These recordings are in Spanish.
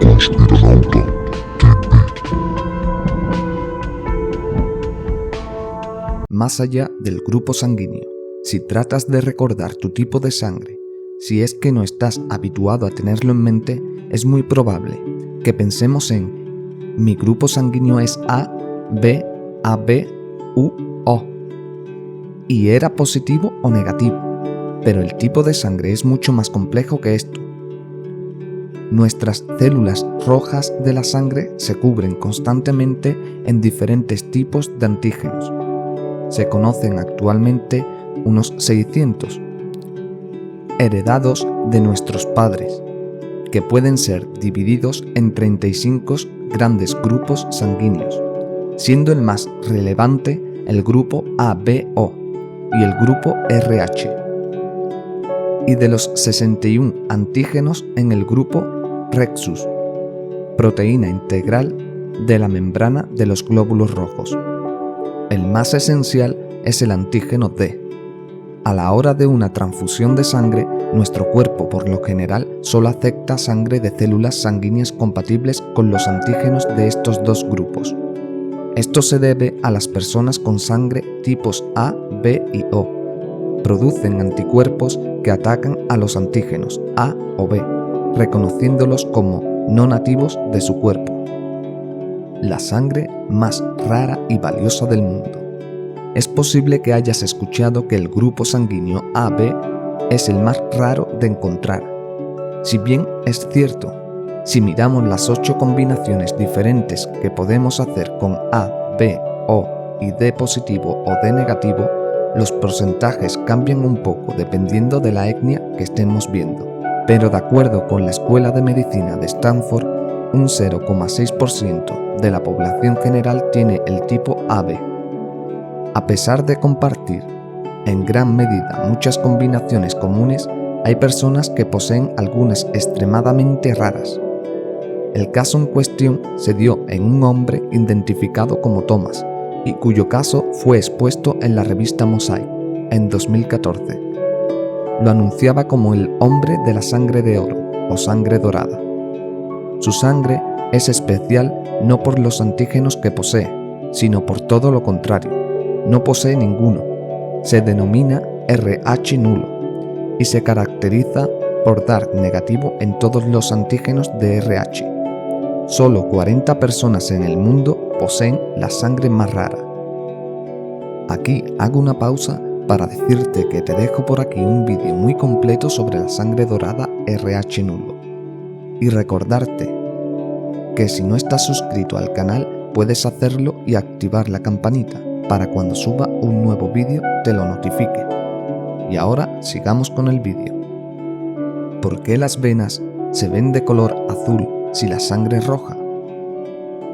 Conspiranauta TV. Más allá del grupo sanguíneo, si tratas de recordar tu tipo de sangre, si es que no estás habituado a tenerlo en mente, es muy probable que pensemos en mi grupo sanguíneo es A, B, AB, U, O. Y era positivo o negativo, pero el tipo de sangre es mucho más complejo que esto. Nuestras células rojas de la sangre se cubren constantemente en diferentes tipos de antígenos. Se conocen actualmente unos 600, heredados de nuestros padres, que pueden ser divididos en 35 grandes grupos sanguíneos, siendo el más relevante el grupo ABO y el grupo RH, y de los 61 antígenos en el grupo Rhesus, proteína integral de la membrana de los glóbulos rojos. El más esencial es el antígeno D. A la hora de una transfusión de sangre, nuestro cuerpo por lo general solo acepta sangre de células sanguíneas compatibles con los antígenos de estos dos grupos. Esto se debe a las personas con sangre tipos A, B y O. Producen anticuerpos que atacan a los antígenos A o B, reconociéndolos como no nativos de su cuerpo. La sangre más rara y valiosa del mundo. Es posible que hayas escuchado que el grupo sanguíneo AB es el más raro de encontrar. Si bien es cierto, si miramos las 8 combinaciones diferentes que podemos hacer con A, B, O y D positivo o D negativo, los porcentajes cambian un poco dependiendo de la etnia que estemos viendo. Pero de acuerdo con la Escuela de Medicina de Stanford, un 0,6% de la población general tiene el tipo AB. A pesar de compartir en gran medida muchas combinaciones comunes, hay personas que poseen algunas extremadamente raras. El caso en cuestión se dio en un hombre identificado como Thomas y cuyo caso fue expuesto en la revista Mosaic en 2014. Lo anunciaba como el hombre de la sangre de oro o sangre dorada. Su sangre es especial no por los antígenos que posee, sino por todo lo contrario. No posee ninguno. Se denomina RH nulo y se caracteriza por dar negativo en todos los antígenos de RH. Solo 40 personas en el mundo poseen la sangre más rara. Aquí hago una pausa para decirte que te dejo por aquí un vídeo muy completo sobre la sangre dorada RH nulo. Y recordarte que si no estás suscrito al canal, puedes hacerlo y activar la campanita para cuando suba un nuevo vídeo te lo notifique. Y ahora sigamos con el vídeo. ¿Por qué las venas se ven de color azul si la sangre es roja?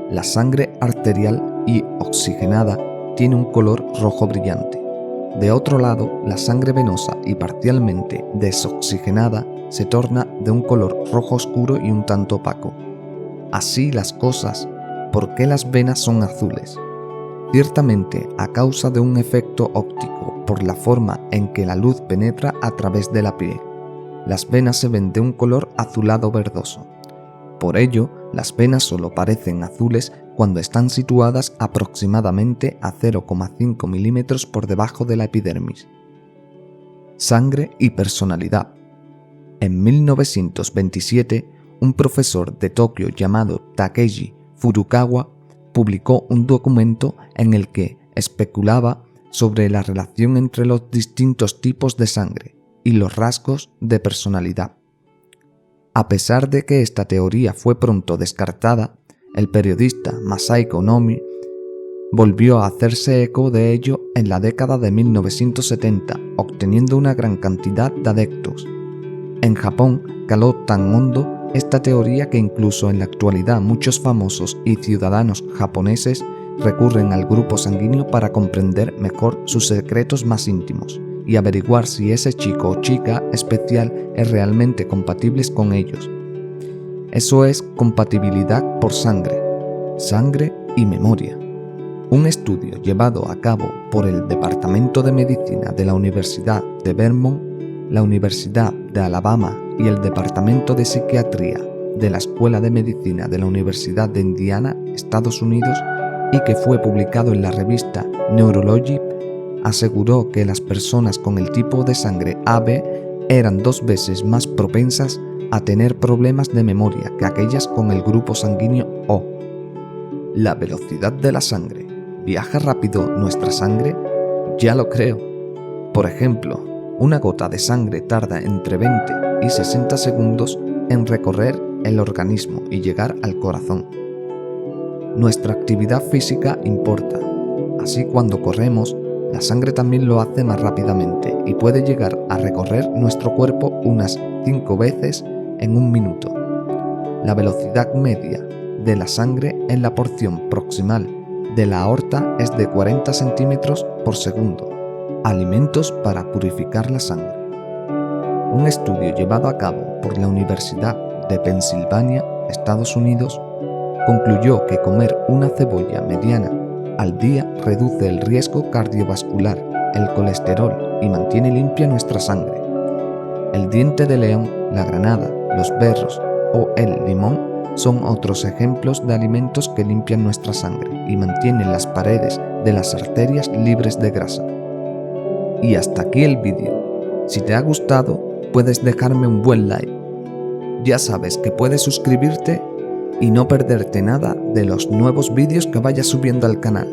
La sangre arterial y oxigenada tiene un color rojo brillante. De otro lado, la sangre venosa y parcialmente desoxigenada se torna de un color rojo oscuro y un tanto opaco. Así las cosas, ¿por qué las venas son azules? Ciertamente a causa de un efecto óptico por la forma en que la luz penetra a través de la piel. Las venas se ven de un color azulado verdoso. Por ello, las venas solo parecen azules cuando están situadas aproximadamente a 0,5 milímetros por debajo de la epidermis. Sangre y personalidad. En 1927, un profesor de Tokio llamado Takeshi Furukawa publicó un documento en el que especulaba sobre la relación entre los distintos tipos de sangre y los rasgos de personalidad. A pesar de que esta teoría fue pronto descartada, el periodista Masahiko Nomi volvió a hacerse eco de ello en la década de 1970, obteniendo una gran cantidad de adeptos. En Japón caló tan hondo esta teoría que incluso en la actualidad muchos famosos y ciudadanos japoneses recurren al grupo sanguíneo para comprender mejor sus secretos más íntimos y averiguar si ese chico o chica especial es realmente compatible con ellos. Eso es compatibilidad por sangre y memoria. Un estudio llevado a cabo por el Departamento de Medicina de la Universidad de Vermont, la Universidad de Alabama y el Departamento de Psiquiatría de la Escuela de Medicina de la Universidad de Indiana, Estados Unidos, y que fue publicado en la revista Neurology, aseguró que las personas con el tipo de sangre AB eran 2 veces más propensas a tener problemas de memoria que aquellas con el grupo sanguíneo O. ¿La velocidad de la sangre? ¿Viaja rápido nuestra sangre? Ya lo creo. Por ejemplo, una gota de sangre tarda entre 20 y 60 segundos en recorrer el organismo y llegar al corazón. Nuestra actividad física importa. Así, cuando corremos, la sangre también lo hace más rápidamente y puede llegar a recorrer nuestro cuerpo unas 5 veces en un minuto. La velocidad media de la sangre en la porción proximal de la aorta es de 40 centímetros por segundo. Alimentos para purificar la sangre. Un estudio llevado a cabo por la Universidad de Pensilvania, Estados Unidos, concluyó que comer una cebolla mediana al día reduce el riesgo cardiovascular, el colesterol y mantiene limpia nuestra sangre. El diente de león, la granada, los berros o el limón son otros ejemplos de alimentos que limpian nuestra sangre y mantienen las paredes de las arterias libres de grasa. Y hasta aquí el vídeo. Si te ha gustado, puedes dejarme un buen like. Ya sabes que puedes suscribirte y no perderte nada de los nuevos vídeos que vaya subiendo al canal.